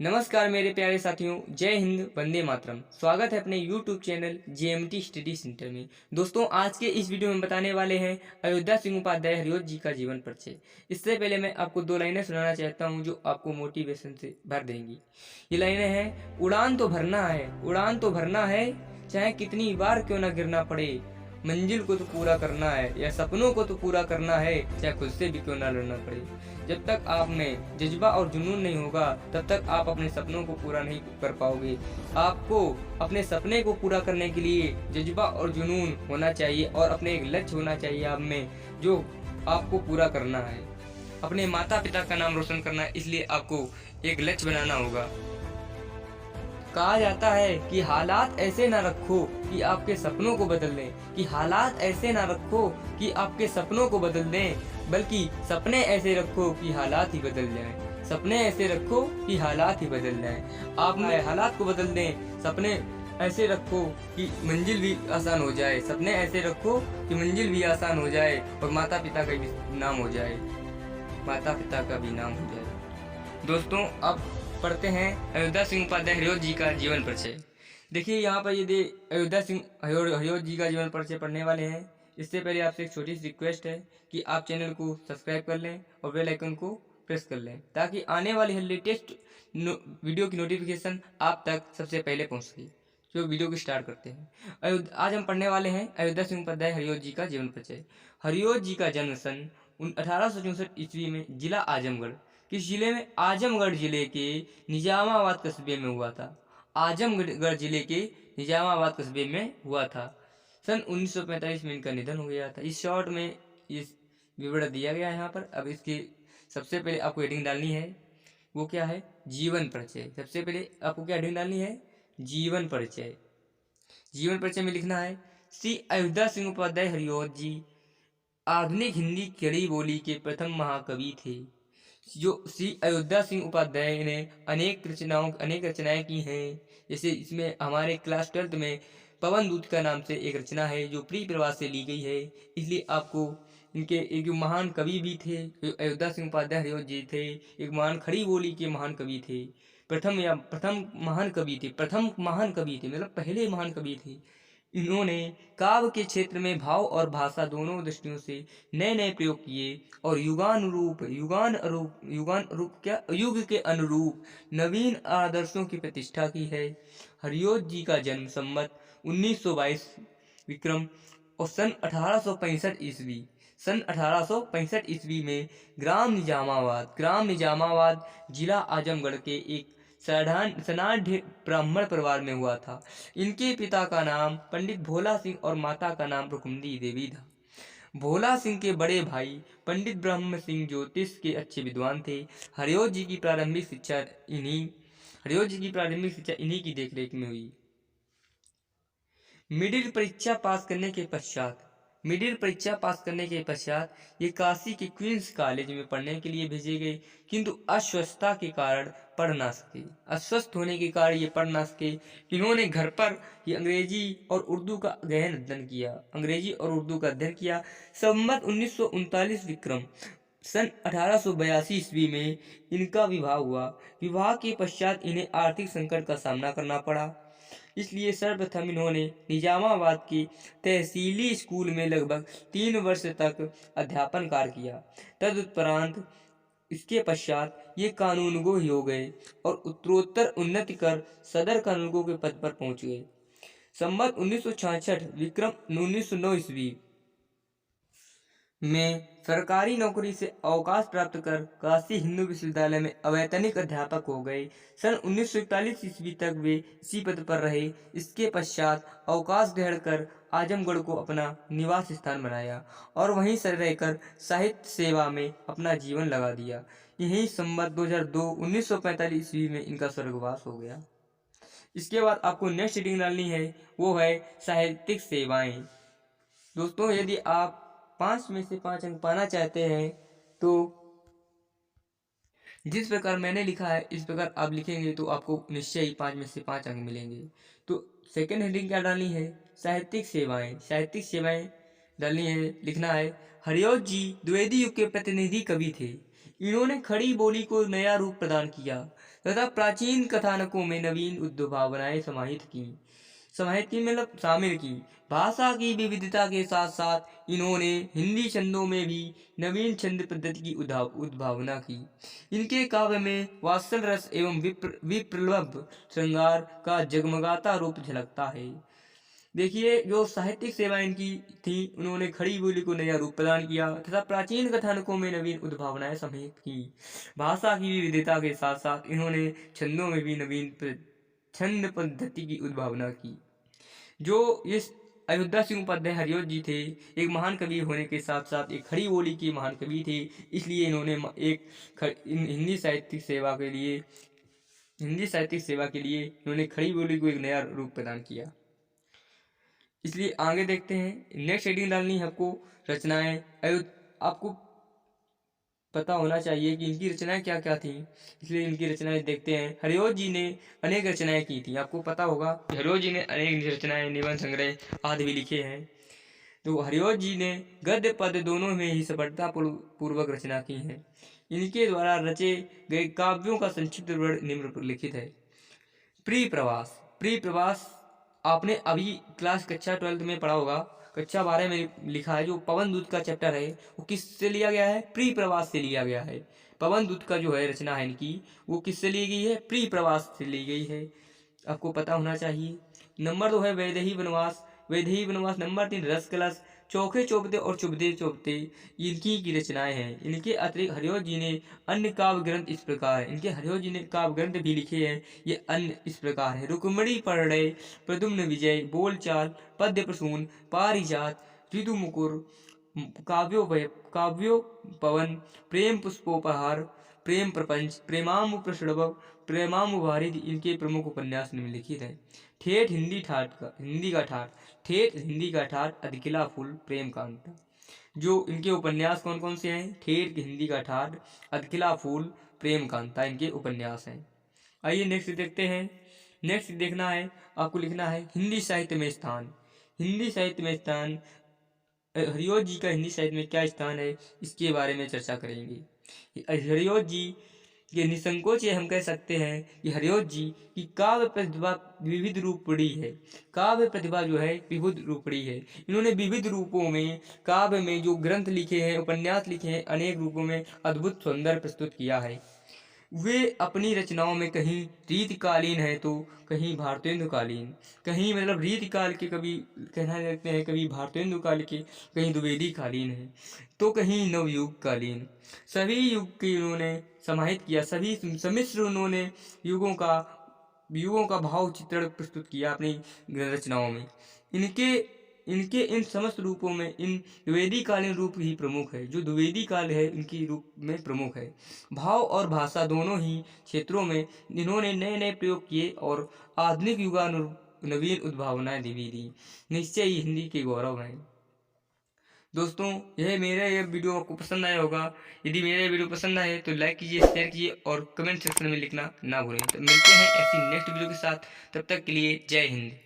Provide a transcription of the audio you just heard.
नमस्कार मेरे प्यारे साथियों, जय हिंद, वंदे मातरम। स्वागत है अपने YouTube channel JMT study centre में। दोस्तों, आज के इस वीडियो में बताने वाले हैं अयोध्या सिंह उपाध्याय हरिऔध जी का जीवन परिचय। इससे पहले मैं आपको दो लाइनें सुनाना चाहता हूं जो आपको मोटिवेशन से भर देंगी। ये लाइनें हैं, उड़ान तो भरना है, उड़ान तो भरना है, चाहे कितनी बार क्यों ना गिरना पड़े। मंजिल को तो पूरा करना है, या सपनों को तो पूरा करना है, चाहे खुद से भी क्यों ना लड़ना पड़े। जब तक आप में जज्बा और जुनून नहीं होगा, तब तक आप अपने सपनों को पूरा नहीं कर पाओगे। आपको अपने सपने को पूरा करने के लिए जज्बा और जुनून होना चाहिए और अपने एक लक्ष्य होना चाहिए आप में, जो आपको पूरा करना है। अपने माता पिता का नाम रोशन करना है, इसलिए आपको एक लक्ष्य बनाना होगा। कहा जाता है कि हालात ऐसे ना रखो कि आपके सपनों को बदल दें, कि हालात ऐसे ना रखो कि आपके सपनों को बदल दें, बल्कि सपने ऐसे रखो कि हालात ही बदल जाएं। सपने ऐसे रखो कि हालात ही बदल जाएं। आप नए हालात को बदल दें, सपने ऐसे रखो कि मंजिल भी आसान हो जाए। सपने ऐसे रखो कि मंजिल भी आसान हो जाए और माता पिता का भी नाम हो जाए, माता पिता का भी नाम हो जाए। दोस्तों, अब पढ़ते हैं अयोध्या सिंह उपाध्याय हरिऔध जी का जीवन परिचय। देखिए, यहाँ पर यदि अयोध्या सिंह हरिऔध जी का जीवन परिचय पढ़ने वाले हैं, इससे पहले आपसे एक छोटी सी रिक्वेस्ट है कि आप चैनल को सब्सक्राइब कर लें और बेल आइकन को प्रेस कर लें, ताकि आने वाली लेटेस्ट वीडियो की नोटिफिकेशन आप तक सबसे पहले पहुँच सके। जो वीडियो को स्टार्ट करते हैं, आज हम पढ़ने वाले हैं अयोध्या सिंह उपाध्याय हरिऔध जी का जीवन परिचय। हरिऔध जी का जन्म सन 1864 ईस्वी में जिला आजमगढ़, किस जिले में? आजमगढ़ जिले के निजामाबाद कस्बे में हुआ था। आजमगढ़ जिले के निजामाबाद कस्बे में हुआ था। सन 1945 में इनका निधन हो गया था। इस शॉर्ट में इस विवरण दिया गया है यहाँ पर। अब इसकी सबसे पहले आपको हेडिंग डालनी है, वो क्या है? जीवन परिचय। सबसे पहले आपको क्या हेडिंग डालनी है? जीवन परिचय। जीवन परिचय में लिखना है, श्री अयोध्या सिंह उपाध्याय हरिऔध जी आधुनिक हिंदी खड़ी बोली के प्रथम महाकवि थे। जो श्री अयोध्या सिंह उपाध्याय ने अनेक रचनाएं की हैं। जैसे इसमें हमारे क्लास 12th में पवन दूत का नाम से एक रचना है जो प्री प्रवास से ली गई है। इसलिए आपको इनके एक महान कवि भी थे, जो अयोध्या सिंह उपाध्याय हरिऔध जी थे, एक महान खड़ी बोली के महान कवि थे। प्रथम महान कवि थे, प्रथम महान कवि थे, मतलब पहले महान कवि थे। इन्होंने काव्य के क्षेत्र में भाव और भाषा दोनों दृष्टियों से नए नए प्रयोग किए और युग के अनुरूप नवीन आदर्शों की प्रतिष्ठा की है। हरिऔध जी का जन्म संवत 1922 विक्रम और सन 1865 ईस्वी में ग्राम निजामाबाद जिला आजमगढ़ के एक सनाढ़ ब्राह्मण परिवार में हुआ था। इनके पिता का नाम पंडित भोला सिंह और माता का नाम रुक्मणी देवी था। भोला सिंह के बड़े भाई पंडित ब्रह्म सिंह ज्योतिष के अच्छे विद्वान थे। हरिऔध जी की प्रारंभिक शिक्षा इन्हीं की देखरेख में हुई। मिडिल परीक्षा पास करने के पश्चात ये काशी के क्वींस कॉलेज में पढ़ने के लिए भेजे गए, किंतु अस्वस्थता के कारण पढ़ ना सके। अस्वस्थ होने के कारण ये पढ़ ना सके। इन्होंने घर पर ये अंग्रेजी और उर्दू का अध्ययन किया। संवत 1939 विक्रम सन 1882 ईस्वी में इनका विवाह हुआ। विवाह के पश्चात इन्हें आर्थिक संकट का सामना करना पड़ा। इसलिए सर्वप्रथम इन्होंने निजामाबाद के तहसीली स्कूल में लगभग 3 वर्ष तक अध्यापन कार्य किया। तदुपरांत इसके पश्चात ये कानूनगो हो गए और उत्तरोत्तर उन्नति कर सदर कानूनगो के पद पर पहुंच गए। संवत 1966 विक्रम 1909 ईस्वी में सरकारी नौकरी से अवकाश प्राप्त कर काशी हिंदू विश्वविद्यालय में अवैतनिक अध्यापक हो गए। सन 1941 ईस्वी तक वे इसी पद पर रहे। इसके पश्चात अवकाश ग्रहण कर आजमगढ़ को अपना निवास स्थान बनाया और वहीं से रहकर साहित्य सेवा में अपना जीवन लगा दिया। यही संवत 2002 1945 ईस्वी में इनका स्वर्गवास हो गया। इसके बाद आपको नेक्स्ट रीडिंग डालनी है, वो है साहित्यिक सेवाएं। दोस्तों, यदि आप 5 में से 5 अंक पाना चाहते हैं तो जिस प्रकार मैंने लिखा है इस प्रकार आप लिखेंगे तो आपको निश्चय ही 5 में से 5 अंक मिलेंगे। तो सेकंड हेडिंग क्या डालनी है? साहित्यिक सेवाएं डालनी है। लिखना है, हरिऔध जी द्विवेदी युग के प्रतिनिधि कवि थे। इन्होंने खड़ी बोली को नया रूप प्रदान किया तथा प्राचीन कथानकों में नवीन उद्भावनाएं समाहित की मतलब शामिल की। भाषा की विविधता के साथ साथ इन्होंने हिंदी छंदों में भी नवीन छंद पद्धति की उद्भावना की। इनके काव्य में वात्सल रस एवं विप्रलभ श्रृंगार का जगमगाता रूप झलकता है। देखिए, जो साहित्यिक सेवा इनकी थी, उन्होंने खड़ी बोली को नया रूप प्रदान किया तथा प्राचीन कथानकों में नवीन उद्भावनाएं समाहित की। भाषा की विविधता के साथ साथ इन्होंने छंदों में भी नवीन छंद पद्धति की उद्भावना की। जो इस अयोध्या सिंह उपाध्याय हरिऔध जी थे, एक महान कवि होने के साथ साथ एक खड़ी बोली के महान कवि थे। इसलिए इन्होंने हिंदी साहित्यिक सेवा के लिए इन्होंने खड़ी बोली को एक नया रूप प्रदान किया। इसलिए आगे देखते हैं। नेक्स्ट हेडिंग डालनी है आपको रचनाएं। आपको पता होना चाहिए कि इनकी रचनाएं क्या क्या थी, इसलिए इनकी रचनाएं देखते हैं। हरिऔध जी ने अनेक रचनाएं की थी। आपको पता होगा कि हरिऔध जी ने अनेक रचनाएं, निबंध संग्रह आदि भी लिखे हैं। तो हरिऔध जी ने गद्य पद्य दोनों में ही सफलता पूर्वक रचना की है। इनके द्वारा रचे गए काव्यों का संक्षिप्त विवरण निम्न पर लिखित है। प्रिय प्रवास आपने अभी कक्षा 12 में पढ़ा होगा। कक्षा 12 में लिखा है, जो पवन दूत का चैप्टर है वो किससे लिया गया है? प्रिय प्रवास से लिया गया है। पवन दूत का जो है रचना है इनकी, वो किससे ली गई है? प्रिय प्रवास से ली गई है। आपको पता होना चाहिए। नंबर 2 है वैदेही वनवास। नंबर 3 रस कलश। चौखे चौपते और चुभते चौपते इनकी की रचनाएं हैं। इनके अतिरिक्त हरिऔध जी ने अन्य काव्य ग्रंथ इस प्रकार है। इनके हरिऔध जी ने काव्य ग्रंथ भी लिखे हैं। ये अन्य इस प्रकार है। रुक्मिणी परिणय, प्रद्युम्न विजय, बोलचाल, पद्य प्रसून, पारिजात, ऋतु मुकुर, काव्योपवन, प्रेम पुष्पोपहार, प्रेम प्रपंच, प्रेमामु प्रषभ, प्रेमामु वारिधि इनके प्रमुख उपन्यास निम्नलिखित हैं। ठेठ हिंदी का ठाठ, अधकिला फूल, प्रेम कांता। जो इनके उपन्यास कौन कौन से हैं? ठेठ हिंदी का ठाठ, अधकिला फूल, प्रेम कांता इनके उपन्यास हैं। आइए नेक्स्ट देखते हैं। नेक्स्ट देखना है, आपको लिखना है हिंदी साहित्य में स्थान। हरिऔध जी का हिंदी साहित्य में क्या स्थान है, इसके बारे में चर्चा करेंगे। हरिऔध जी के निसंकोच हम कह सकते हैं कि हरिऔध जी की काव्य प्रतिभा विविध रूपड़ी है। काव्य प्रतिभा जो है विविध रूपड़ी है। इन्होंने विविध रूपों में काव्य में जो ग्रंथ लिखे हैं, उपन्यास लिखे हैं, अनेक रूपों में अद्भुत सौंदर्य प्रस्तुत किया है। वे अपनी रचनाओं में कहीं रीतिकालीन है तो कहीं भारतेंदुकालीन, कहीं मतलब रीतिकाल के, कभी कहना लगते हैं कभी भारतेंदुकाल के, कहीं द्विवेदी कालीन है तो कहीं नवयुग कालीन। सभी युग के उन्होंने समाहित किया। सभी सम्मिश्र उन्होंने युगों का भाव चित्रण प्रस्तुत किया अपनी रचनाओं में। इनके इन समस्त रूपों में इन द्विवेदी कालीन रूप ही प्रमुख है। जो द्विवेदी काल है इनकी रूप में प्रमुख है। भाव और भाषा दोनों ही क्षेत्रों में इन्होंने नए नए प्रयोग किए और आधुनिक युगानुरूप नवीन उद्भावनाएं दी। निश्चय ही हिंदी के गौरव हैं। दोस्तों, यह वीडियो आपको पसंद आया होगा। यदि मेरा वीडियो पसंद आए तो लाइक कीजिए, शेयर कीजिए और कमेंट सेक्शन में लिखना ना भूलें। तो मिलते हैं ऐसी नेक्स्ट वीडियो के साथ। तब तक के लिए जय हिंद।